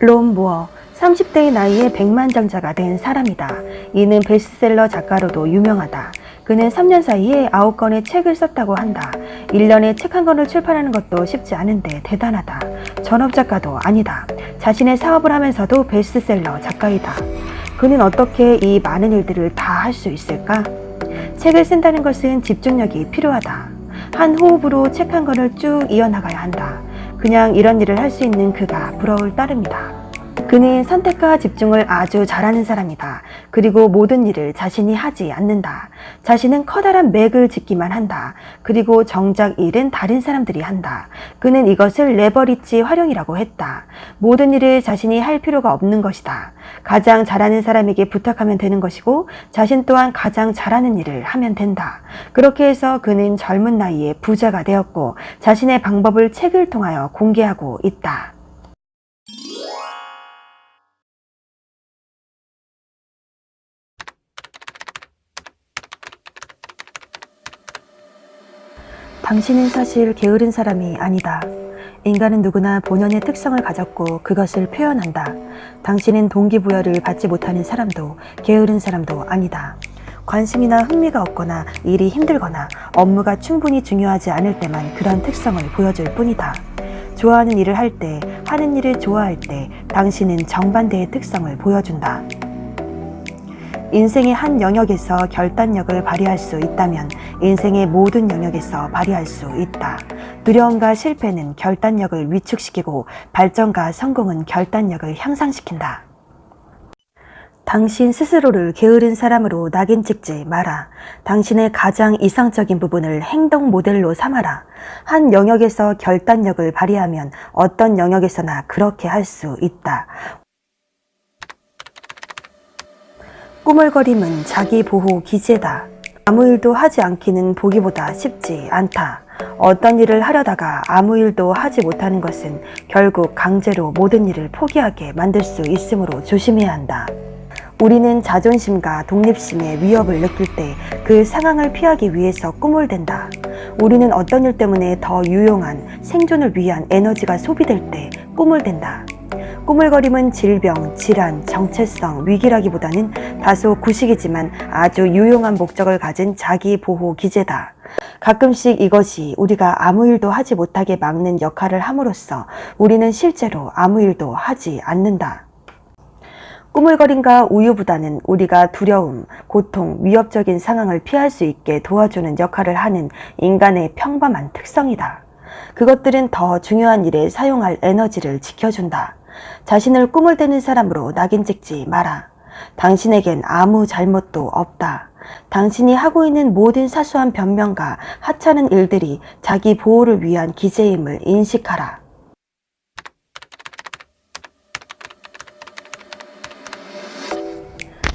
론 무어, 30대의 나이에 백만장자가 된 사람이다. 이는 베스트셀러 작가로도 유명하다. 그는 3년 사이에 9권의 책을 썼다고 한다. 1년에 책 한 권을 출판하는 것도 쉽지 않은데 대단하다. 전업작가도 아니다. 자신의 사업을 하면서도 베스트셀러 작가이다. 그는 어떻게 이 많은 일들을 다 할 수 있을까? 책을 쓴다는 것은 집중력이 필요하다. 한 호흡으로 책 한 권을 쭉 이어나가야 한다. 그냥 이런 일을 할 수 있는 그가 부러울 따름이다. 그는 선택과 집중을 아주 잘하는 사람이다. 그리고 모든 일을 자신이 하지 않는다. 자신은 커다란 맥을 짓기만 한다. 그리고 정작 일은 다른 사람들이 한다. 그는 이것을 레버리지 활용이라고 했다. 모든 일을 자신이 할 필요가 없는 것이다. 가장 잘하는 사람에게 부탁하면 되는 것이고 자신 또한 가장 잘하는 일을 하면 된다. 그렇게 해서 그는 젊은 나이에 부자가 되었고 자신의 방법을 책을 통하여 공개하고 있다. 당신은 사실 게으른 사람이 아니다. 인간은 누구나 본연의 특성을 가졌고 그것을 표현한다. 당신은 동기부여를 받지 못하는 사람도 게으른 사람도 아니다. 관심이나 흥미가 없거나 일이 힘들거나 업무가 충분히 중요하지 않을 때만 그런 특성을 보여줄 뿐이다. 좋아하는 일을 할 때, 하는 일을 좋아할 때 당신은 정반대의 특성을 보여준다. 인생의 한 영역에서 결단력을 발휘할 수 있다면 인생의 모든 영역에서 발휘할 수 있다. 두려움과 실패는 결단력을 위축시키고 발전과 성공은 결단력을 향상시킨다. 당신 스스로를 게으른 사람으로 낙인 찍지 마라. 당신의 가장 이상적인 부분을 행동 모델로 삼아라. 한 영역에서 결단력을 발휘하면 어떤 영역에서나 그렇게 할 수 있다. 꾸물거림은 자기 보호 기제다. 아무 일도 하지 않기는 보기보다 쉽지 않다. 어떤 일을 하려다가 아무 일도 하지 못하는 것은 결국 강제로 모든 일을 포기하게 만들 수 있으므로 조심해야 한다. 우리는 자존심과 독립심의 위협을 느낄 때 그 상황을 피하기 위해서 꾸물댄다. 우리는 어떤 일 때문에 더 유용한 생존을 위한 에너지가 소비될 때 꾸물댄다. 꾸물거림은 질병, 질환, 정체성, 위기라기보다는 다소 구식이지만 아주 유용한 목적을 가진 자기 보호 기제다. 가끔씩 이것이 우리가 아무 일도 하지 못하게 막는 역할을 함으로써 우리는 실제로 아무 일도 하지 않는다. 꾸물거림과 우유부단은 우리가 두려움, 고통, 위협적인 상황을 피할 수 있게 도와주는 역할을 하는 인간의 평범한 특성이다. 그것들은 더 중요한 일에 사용할 에너지를 지켜준다. 자신을 꾸물대는 사람으로 낙인 찍지 마라. 당신에겐 아무 잘못도 없다. 당신이 하고 있는 모든 사소한 변명과 하찮은 일들이 자기 보호를 위한 기제임을 인식하라.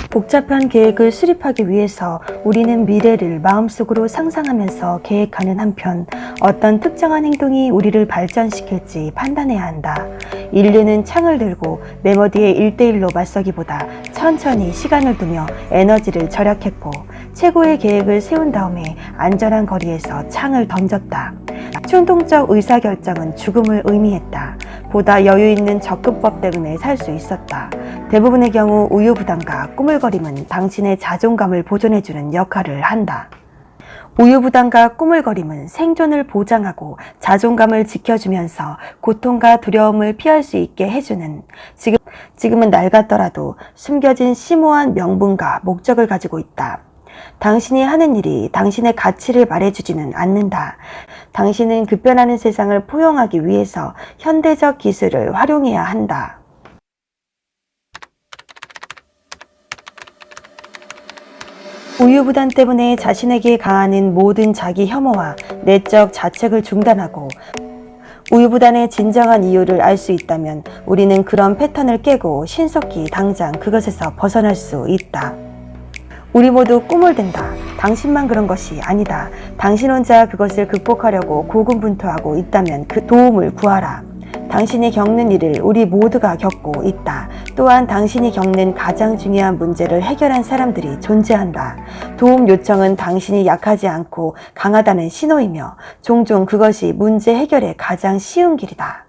복잡한 계획을 수립하기 위해서 우리는 미래를 마음속으로 상상하면서 계획하는 한편 어떤 특정한 행동이 우리를 발전시킬지 판단해야 한다. 인류는 창을 들고 메모디에 1대1로 맞서기보다 천천히 시간을 두며 에너지를 절약했고 최고의 계획을 세운 다음에 안전한 거리에서 창을 던졌다. 충동적 의사결정은 죽음을 의미했다. 보다 여유 있는 접근법 때문에 살 수 있었다. 대부분의 경우 우유부단과 꾸물거림은 당신의 자존감을 보존해주는 역할을 한다. 우유부단과 꾸물거림은 생존을 보장하고 자존감을 지켜주면서 고통과 두려움을 피할 수 있게 해주는 지금은 낡았더라도 숨겨진 심오한 명분과 목적을 가지고 있다. 당신이 하는 일이 당신의 가치를 말해주지는 않는다. 당신은 급변하는 세상을 포용하기 위해서 현대적 기술을 활용해야 한다. 우유부단 때문에 자신에게 가하는 모든 자기 혐오와 내적 자책을 중단하고 우유부단의 진정한 이유를 알 수 있다면 우리는 그런 패턴을 깨고 신속히 당장 그것에서 벗어날 수 있다. 우리 모두 꿈을 댄다. 당신만 그런 것이 아니다. 당신 혼자 그것을 극복하려고 고군분투하고 있다면 그 도움을 구하라. 당신이 겪는 일을 우리 모두가 겪고 있다. 또한 당신이 겪는 가장 중요한 문제를 해결한 사람들이 존재한다. 도움 요청은 당신이 약하지 않고 강하다는 신호이며 종종 그것이 문제 해결의 가장 쉬운 길이다.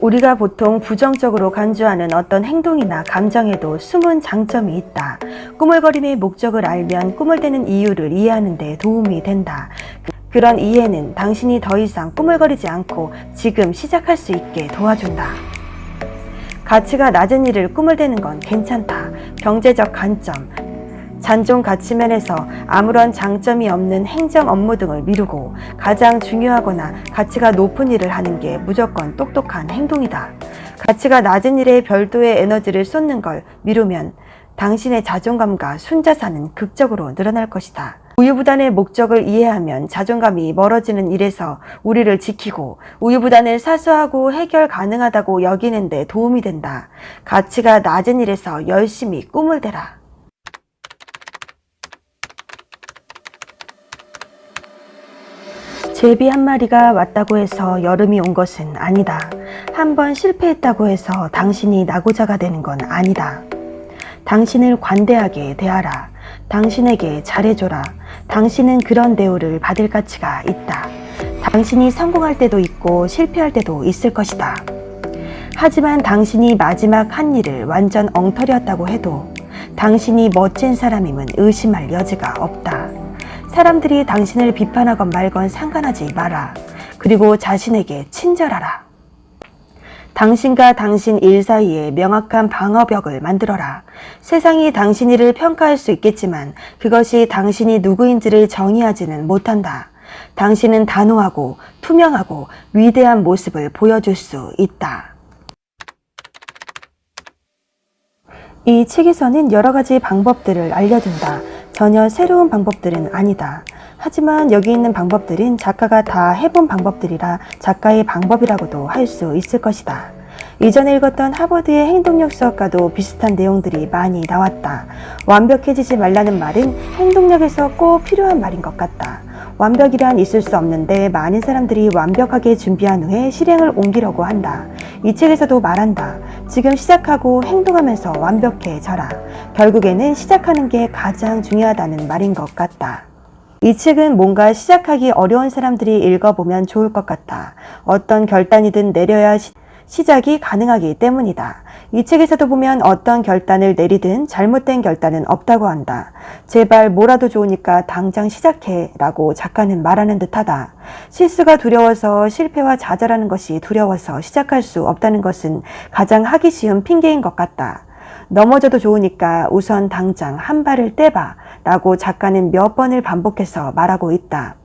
우리가 보통 부정적으로 간주하는 어떤 행동이나 감정에도 숨은 장점이 있다. 꾸물거림의 목적을 알면 꾸물대는 이유를 이해하는 데 도움이 된다. 그런 이해는 당신이 더 이상 꾸물거리지 않고 지금 시작할 수 있게 도와준다. 가치가 낮은 일을 꾸물대는 건 괜찮다. 경제적 관점, 잔존 가치 면에서 아무런 장점이 없는 행정 업무 등을 미루고 가장 중요하거나 가치가 높은 일을 하는 게 무조건 똑똑한 행동이다. 가치가 낮은 일에 별도의 에너지를 쏟는 걸 미루면 당신의 자존감과 순자산은 극적으로 늘어날 것이다. 우유부단의 목적을 이해하면 자존감이 멀어지는 일에서 우리를 지키고 우유부단을 사소하고 해결 가능하다고 여기는 데 도움이 된다. 가치가 낮은 일에서 열심히 꿈을 대라. 제비 한 마리가 왔다고 해서 여름이 온 것은 아니다. 한 번 실패했다고 해서 당신이 낙오자가 되는 건 아니다. 당신을 관대하게 대하라. 당신에게 잘해줘라. 당신은 그런 대우를 받을 가치가 있다. 당신이 성공할 때도 있고 실패할 때도 있을 것이다. 하지만 당신이 마지막 한 일을 완전 엉터리였다고 해도 당신이 멋진 사람임은 의심할 여지가 없다. 사람들이 당신을 비판하건 말건 상관하지 마라. 그리고 자신에게 친절하라. 당신과 당신 일 사이에 명확한 방어벽을 만들어라. 세상이 당신 일을 평가할 수 있겠지만 그것이 당신이 누구인지를 정의하지는 못한다. 당신은 단호하고 투명하고 위대한 모습을 보여줄 수 있다. 이 책에서는 여러 가지 방법들을 알려준다. 전혀 새로운 방법들은 아니다. 하지만 여기 있는 방법들은 작가가 다 해본 방법들이라 작가의 방법이라고도 할 수 있을 것이다. 이전에 읽었던 하버드의 행동력 수업과도 비슷한 내용들이 많이 나왔다. 완벽해지지 말라는 말은 행동력에서 꼭 필요한 말인 것 같다. 완벽이란 있을 수 없는데 많은 사람들이 완벽하게 준비한 후에 실행을 옮기려고 한다. 이 책에서도 말한다. 지금 시작하고 행동하면서 완벽해져라. 결국에는 시작하는 게 가장 중요하다는 말인 것 같다. 이 책은 뭔가 시작하기 어려운 사람들이 읽어보면 좋을 것 같아. 어떤 결단이든 내려야 시작이 가능하기 때문이다. 이 책에서도 보면 어떤 결단을 내리든 잘못된 결단은 없다고 한다. 제발 뭐라도 좋으니까 당장 시작해 라고 작가는 말하는 듯하다. 실수가 두려워서 실패와 좌절하는 것이 두려워서 시작할 수 없다는 것은 가장 하기 쉬운 핑계인 것 같다. 넘어져도 좋으니까 우선 당장 한 발을 떼봐 라고 작가는 몇 번을 반복해서 말하고 있다.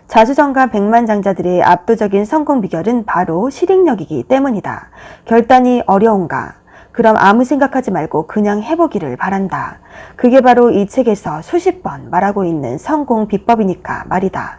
자수성가 백만장자들의 압도적인 성공 비결은 바로 실행력이기 때문이다. 결단이 어려운가? 그럼 아무 생각하지 말고 그냥 해보기를 바란다. 그게 바로 이 책에서 수십 번 말하고 있는 성공 비법이니까 말이다.